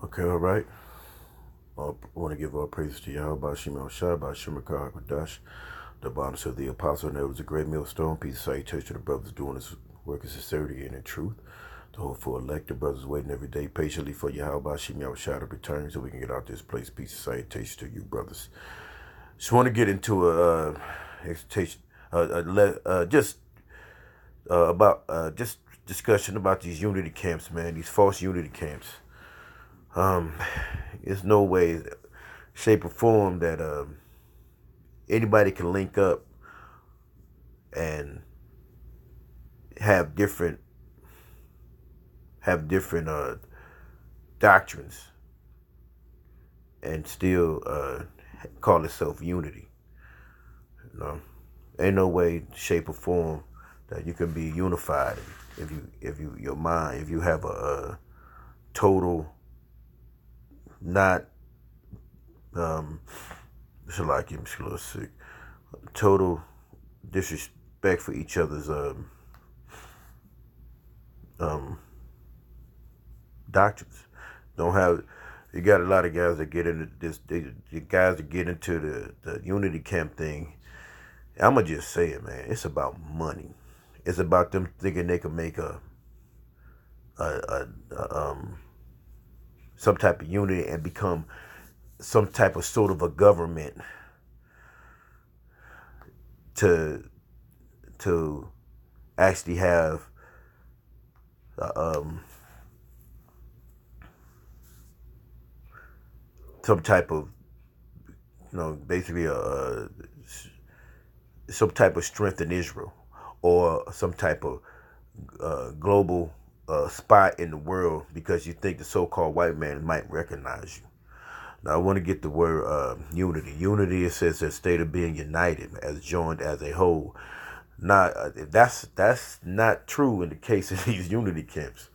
Okay, all right. I want to give all praises to Yahweh, Shema Shai, Shemaka Hakodash, the bonus of the apostle, and there was a great millstone. Peace, salutation to the brothers doing this work in sincerity and in truth. The hopeful elect, the brothers waiting every day patiently for Yahweh, Shema Shai to return so we can get out this place. Peace and salutation to you, brothers. Just want to get into a exhortation, just discussion about these unity camps, man. These false unity camps. There's no way, shape, or form that anybody can link up and have different doctrines and still call itself unity. You know, ain't no way, shape, or form that you can be unified if you have a total not total disrespect for each other's doctrines. Don't have You got a lot of guys that get into this. The guys that get into the unity camp thing. I'ma just say it, man. It's about money. It's about them thinking they can make a some type of unity and become some type of sort of a government to actually have some type of, basically some type of strength in Israel, or some type of global spot in the world, because you think the so-called white man might recognize you. Now, I want to get the word unity. Unity, it says, a state of being united, as joined as a whole. Not that's not true in the case of these unity camps.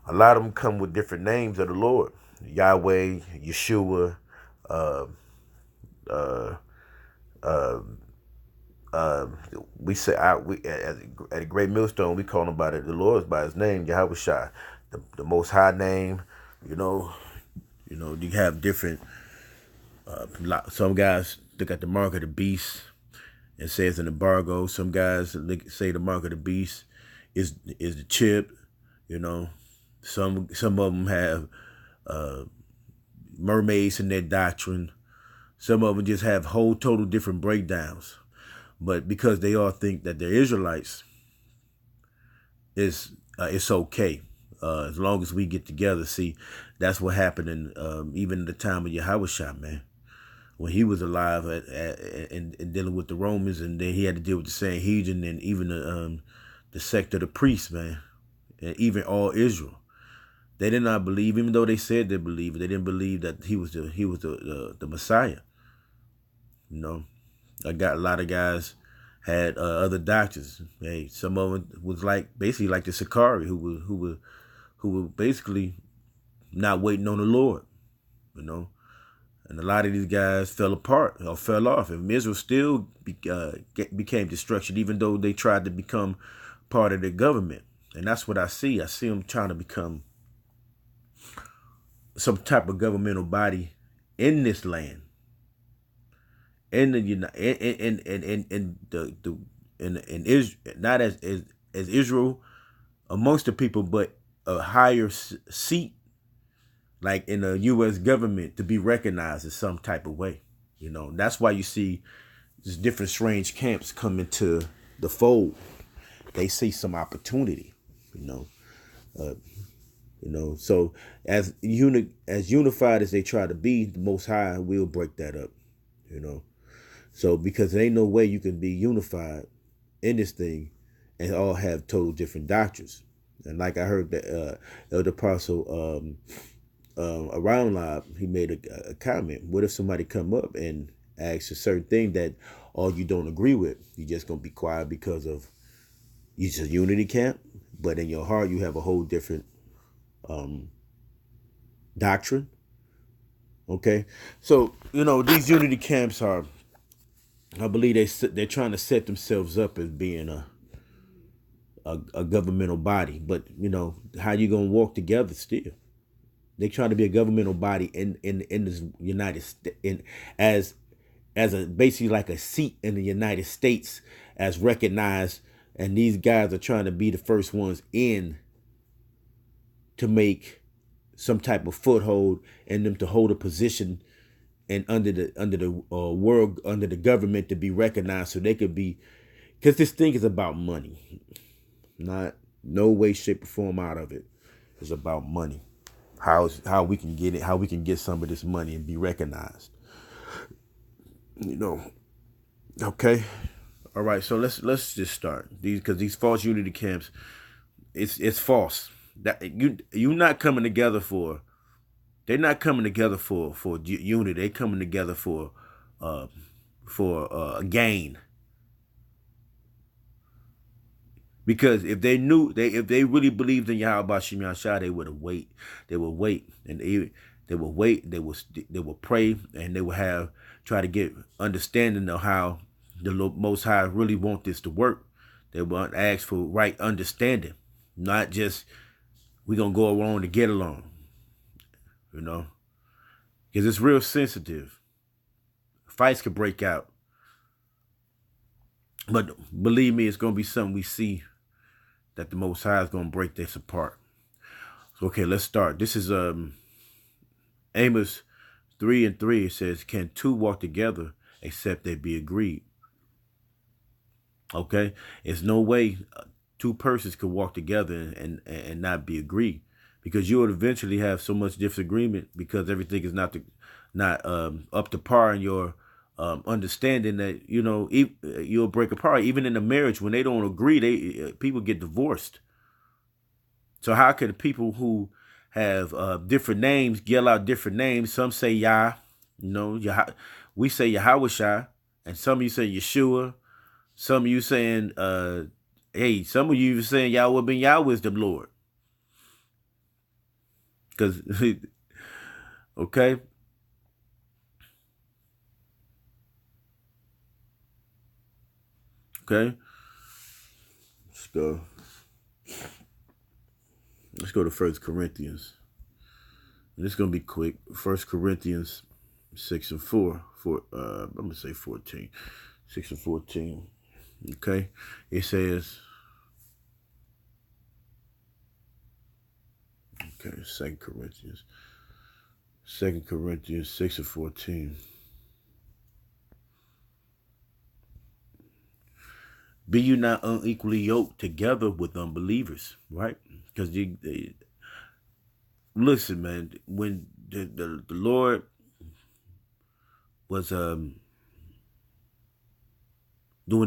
A lot of them come with different names of the Lord: Yahweh, Yeshua. We say at a great millstone, we call him by the Lord by his name, Yahweh Shai, the Most High name. You have different. Some guys look at the mark of the beast. It says an embargo. Some guys say the mark of the beast is the chip. Some of them have mermaids in their doctrine. Some of them just have whole total different breakdowns. But because they all think that they're Israelites, it's okay. As long as we get together. See, that's what happened in even in the time of Yahushua, man. When he was alive and dealing with the Romans, and then he had to deal with the Sanhedrin and even the sect of the priests, man, and even all Israel. They did not believe, even though they said they believed, they didn't believe that he was the Messiah. I got a lot of guys had other doctors. Hey, some of them was basically like the Sakari, who were basically not waiting on the Lord, And a lot of these guys fell apart or fell off. And Israel still became destruction, even though they tried to become part of the government. And that's what I see. I see them trying to become some type of governmental body in this land, in Israel, not as Israel amongst the people, but a higher seat, like in the U.S. government, to be recognized in some type of way. That's why you see these different strange camps come into the fold. They see some opportunity, So as unified as they try to be, the Most High will break that up, So because there ain't no way you can be unified in this thing and all have total different doctrines. And like I heard that Elder Apostle around live, he made a comment. What if somebody come up and asks a certain thing that all you don't agree with? You just gonna be quiet because of you just unity camp, but in your heart you have a whole different doctrine. Okay, so these unity camps are, I believe they're trying to set themselves up as being a governmental body, but how you gonna walk together still? They trying to be a governmental body in this United States, as a basically like a seat in the United States as recognized, and these guys are trying to be the first ones in to make some type of foothold and them to hold a position and under the world, under the government, to be recognized, so they could be, because this thing is about money, not no way, shape, or form out of it. It's about money. How we can get it, how we can get some of this money and be recognized. You know. Okay. All right. So let's just start because these false unity camps, it's false. That you're not coming together for. They're not coming together for unity. They're coming together for a gain. Because if they knew, if they really believed in Yahweh Shem Yahshua, they would have wait. They would wait, and they would wait. They would pray, and they would try to get understanding of how the Most High really want this to work. They would ask for right understanding, not just we gonna go along to get along. You know, because it's real sensitive. Fights could break out, but believe me, it's gonna be something we see that the Most High is going to break this apart. So, okay, let's start. This is Amos 3:3. It says, "Can two walk together except they be agreed?" Okay, it's no way two persons could walk together and not be agreed, because you would eventually have so much disagreement because everything is not up to par in your understanding that you'll break apart. Even in a marriage, when they don't agree, people get divorced. So how can people who have different names yell out different names? Some say Yah, we say Yahweh, and some of you say Yeshua. Some of you saying, hey, some of you saying Yahweh ben Yahweh is the Lord. Because, okay. Okay, let's go. Let's go to 1 Corinthians. And it's gonna be quick. 1 Corinthians 6:4. I'm gonna say 14. 6:14. Okay, it says. Okay, 2 Corinthians. 2 Corinthians 6:14. Be you not unequally yoked together with unbelievers, right? Because listen, man, when the Lord was doing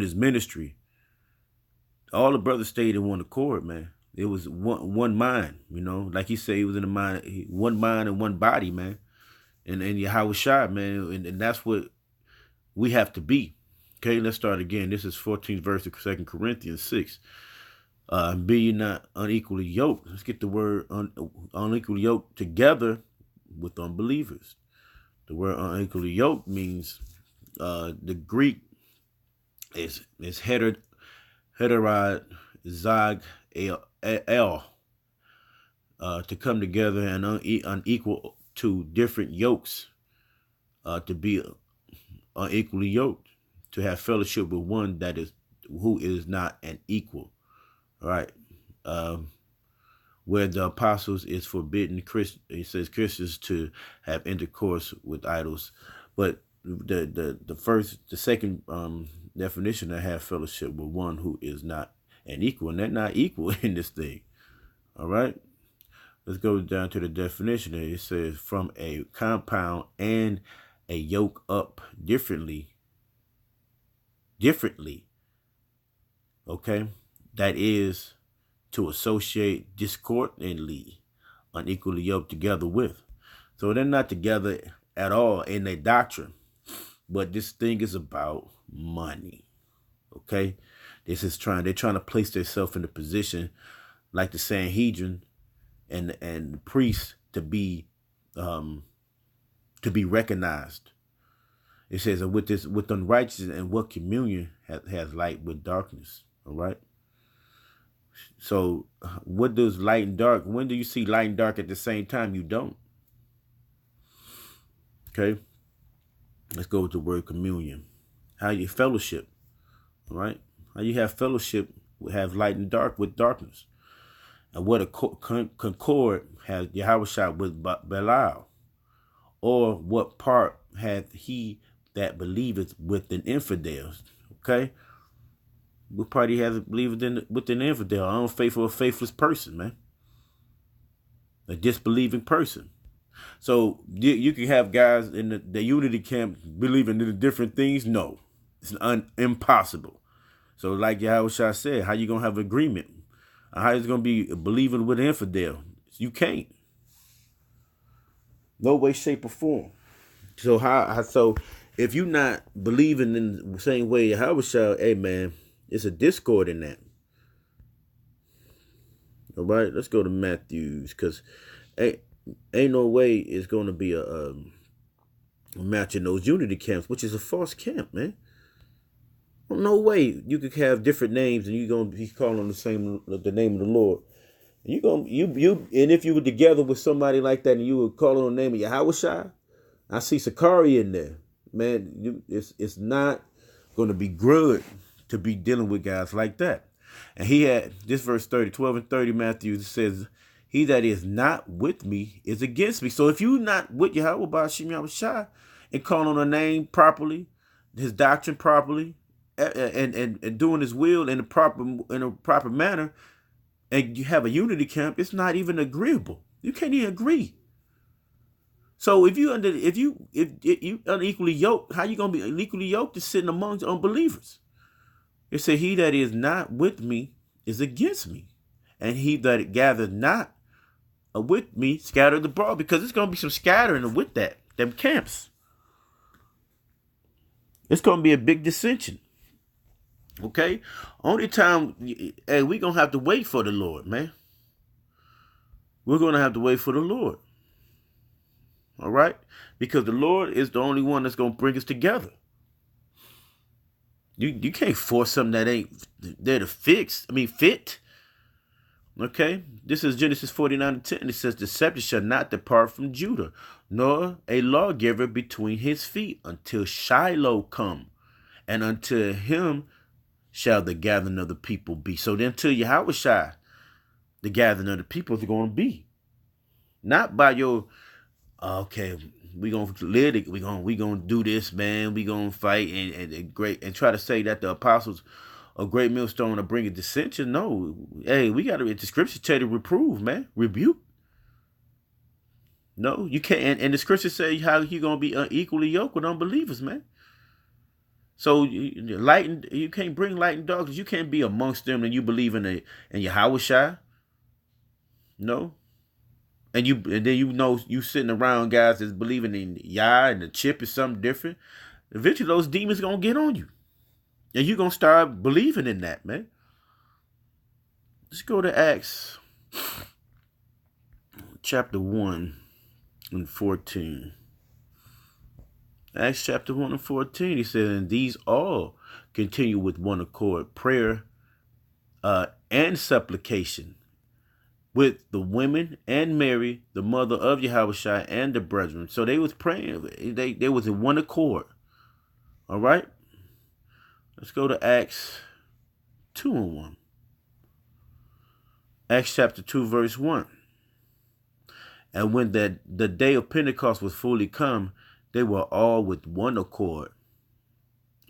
his ministry, all the brothers stayed in one accord, man. It was one mind, like he said, he was in one mind and one body, man. And Yahweh Shai, man, and that's what we have to be. Okay, let's start again. This is 14th verse of 2 Corinthians 6. Be you not unequally yoked. Let's get the word unequally yoked together with unbelievers. The word unequally yoked means the Greek is heterod zag el, to come together and unequal to different yokes, to be unequally yoked, to have fellowship with one who is not an equal. All right. Where the apostles is forbidden, it says Christians to have intercourse with idols, but the second definition, to have fellowship with one who is not an equal, and they're not equal in this thing. All right. Let's go down to the definition. It says, from a compound and a yoke up differently. Okay, that is to associate discordantly, unequally yoked together with. So they're not together at all in their doctrine, but this thing is about money. Okay, they're trying to place themselves in a position like the Sanhedrin and the priests to be recognized. It says, with unrighteousness and what communion has light with darkness. All right. So what does light and dark? When do you see light and dark at the same time? You don't. Okay. Let's go with the word communion. How you fellowship. All right. How you have fellowship, have light and dark with darkness. And what a concord has Yahushua with Belial? Or what part hath he that believeth with an infidel? Okay? What part he has believed with an infidel? An unfaithful or faithless person, man. A disbelieving person. So you can have guys in the unity camp believing in the different things. No, it's impossible. So like Yahushua said, how you going to have agreement? How is it going to be believing with an infidel? You can't. No way, shape, or form. So if you're not believing in the same way Yahushua, hey man, it's a discord in that. All right, let's go to Matthews, because ain't no way it's going to be a match in those unity camps, which is a false camp, man. No way you could have different names and you're gonna be calling the name of the Lord. And if you were together with somebody like that and you were calling on the name of Yahushua, I see Sakari in there, man. It's not gonna be good to be dealing with guys like that. And he had this verse 30, 12 and 30, Matthew says, he that is not with me is against me. So if you're not with Yahweh Ba'ashim Yahushua and calling on a name properly, his doctrine properly, and doing his will in a proper manner, and you have a unity camp, it's not even agreeable. You can't even agree. So if you unequally yoked, how you gonna be unequally yoked to sitting amongst unbelievers? It said, he that is not with me is against me, and he that gathered not with me scattered abroad, because there's gonna be some scattering with them camps. It's gonna be a big dissension. Okay? Only time, hey, we're going to have to wait for the Lord, man. We're going to have to wait for the Lord. All right? Because the Lord is the only one that's going to bring us together. You can't force something that ain't there to fit. Okay? This is Genesis 49:10. It says, the scepter shall not depart from Judah, nor a lawgiver between his feet, until Shiloh come, and until him shall the gathering of the people be. So then till Yahushua, the gathering of the people is going to be. Not by your, okay, we going to live it, we going to do this, man, we going to fight and try to say that the apostles of great millstone are bringing dissension. No, hey, we got to, the scriptures tell you to reprove, man, rebuke. No, you can't, and the scriptures say how you going to be unequally yoked with unbelievers, man. So you can't bring light and darkness. You can't be amongst them and you believe in Yahushua. No. And then you sitting around guys that's believing in Yah and the chip is something different. Eventually those demons gonna get on you. And you're gonna start believing in that, man. Let's go to Acts chapter 1 and 14. Acts chapter 1 and 14, he said, and these all continue with one accord, prayer and supplication with the women and Mary, the mother of Yahushua, and the brethren. So they was praying. They was in one accord. All right? Let's go to Acts 2 and 1. Acts chapter 2, verse 1. And when the day of Pentecost was fully come, they were all with one accord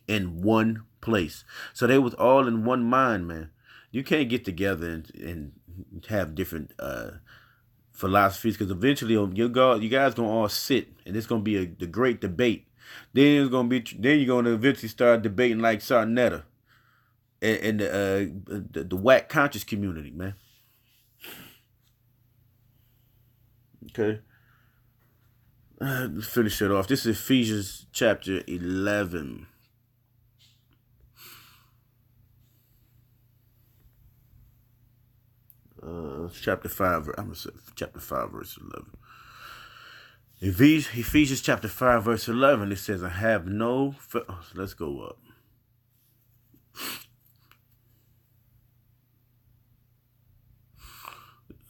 in one place. So they was all in one mind, man. You can't get together and have different philosophies, because eventually you guys gonna all sit and it's gonna be the great debate. Then you're gonna eventually start debating like Sarnetta and the whack conscious community, man. Okay. Let's finish it off. This is Ephesians chapter 11. Chapter 5. I'm gonna say chapter 5, verse 11. Ephesians chapter 5, verse 11. It says, "I have no." Let's go up.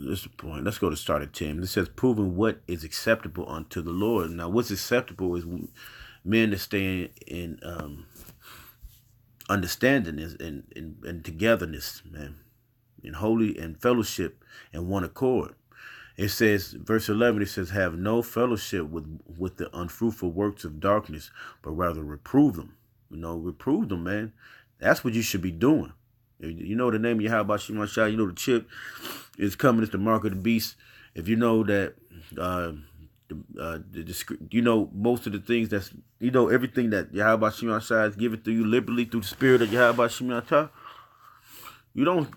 this is the point. Let's go to start at 10. It says, proving what is acceptable unto the Lord. Now, what's acceptable is men that stay in understanding and togetherness, man, in holy and fellowship and one accord. It says, verse 11, it says, have no fellowship with the unfruitful works of darkness, but rather reprove them. Reprove them, man. That's what you should be doing. You know the name of Yahweh Shema Shah, you know the chip is coming. It's the mark of the beast. If you know that, most of the things everything that Yahweh Shema Shah is given to you liberally through the spirit of Yahweh Shema Shah. You don't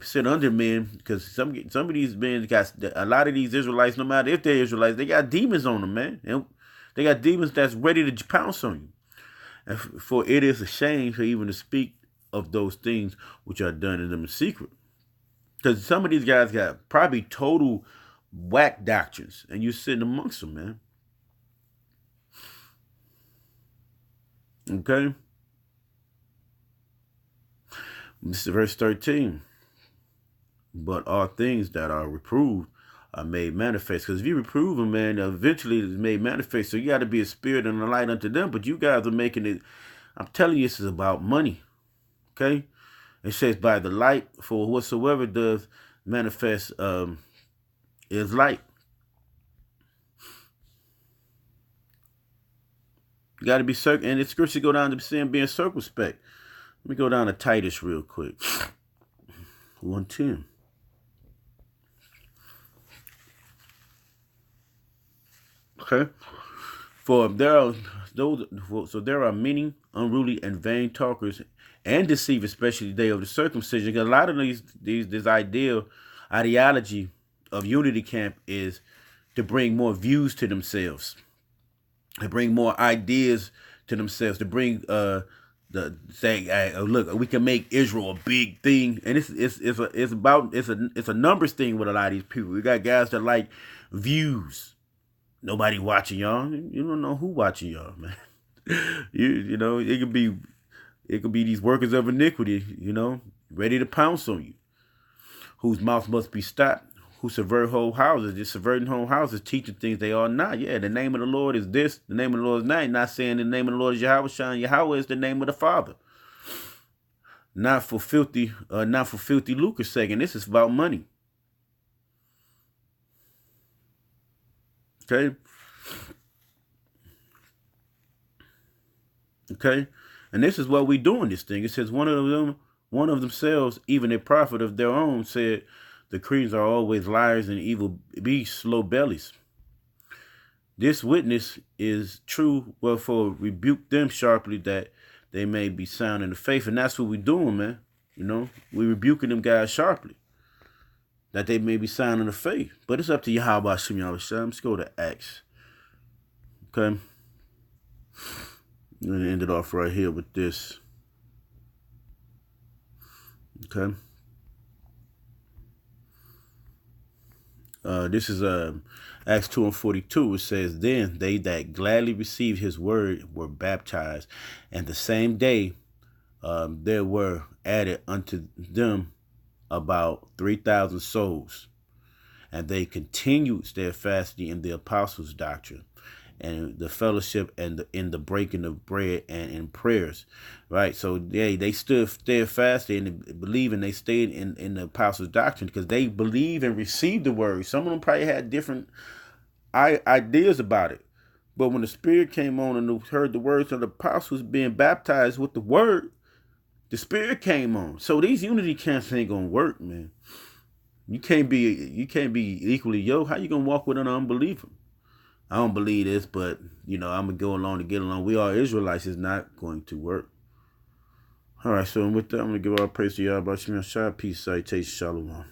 sit under men, because some of these men got, a lot of these Israelites, no matter if they're Israelites, they got demons on them, man. And they got demons that's ready to pounce on you. And for it is a shame for even to speak of those things which are done in them in secret. Because some of these guys got probably total whack doctrines, and you're sitting amongst them, man. Okay? This is verse 13. But all things that are reproved are made manifest. Because if you reprove them, man, eventually it's made manifest. So you got to be a spirit and a light unto them. But you guys are making it, I'm telling you, this is about money. Okay? It says, by the light, for whatsoever does manifest is light. You got to be certain. And the scripture go down to saying being circumspect. Let me go down to Titus real quick. 1:10. Okay. For there are many unruly and vain talkers and deceivers, especially the day of the circumcision. Because a lot of this ideology of unity camp is to bring more views to themselves, to bring more ideas to themselves, to bring saying, hey, look, we can make Israel a big thing, and it's a numbers thing with a lot of these people. We got guys that like views. Nobody watching y'all. You don't know who watching y'all, man. It could be these workers of iniquity, ready to pounce on you, whose mouth must be stopped, who subvert whole houses. Just subverting whole houses, teaching things they are not. Yeah, the name of the Lord is this. The name of the Lord is not. Not saying the name of the Lord is Yahweh Shah. Yahweh is the name of the Father. Not for filthy lucre's sake. And this is about money. Okay. Okay. And this is what we do in this thing. It says one of themselves, even a prophet of their own, said, the creeds are always liars and evil beasts, slow bellies. This witness is true, wherefore rebuke them sharply, that they may be sound in the faith. And that's what we're doing, man. We're rebuking them guys sharply, that they may be sound in the faith. But it's up to Yahweh Shem Yahweh Shem. Let's go to Acts. Okay. I'm going to end it off right here with this. Okay. This is Acts 2:42. It says, then they that gladly received his word were baptized, and the same day there were added unto them about 3,000 souls, and they continued steadfastly in the apostles' doctrine, and the fellowship, and in the breaking of bread, and in prayers. Right? So they stood steadfastly and believing. They stayed in the apostles' doctrine because they believe and received the word. Some of them probably had different ideas about it, but when the Spirit came on and heard the words of the apostles being baptized with the word, the Spirit came on. So these unity camps ain't gonna work, man. You can't be equally yoked. How you gonna walk with an unbeliever? I don't believe this, but I'm gonna go along to get along. We are Israelites. It's not going to work. All right, so with that, I'm gonna give all praise to Yahweh Shem Shah. Peace, citation, shalom.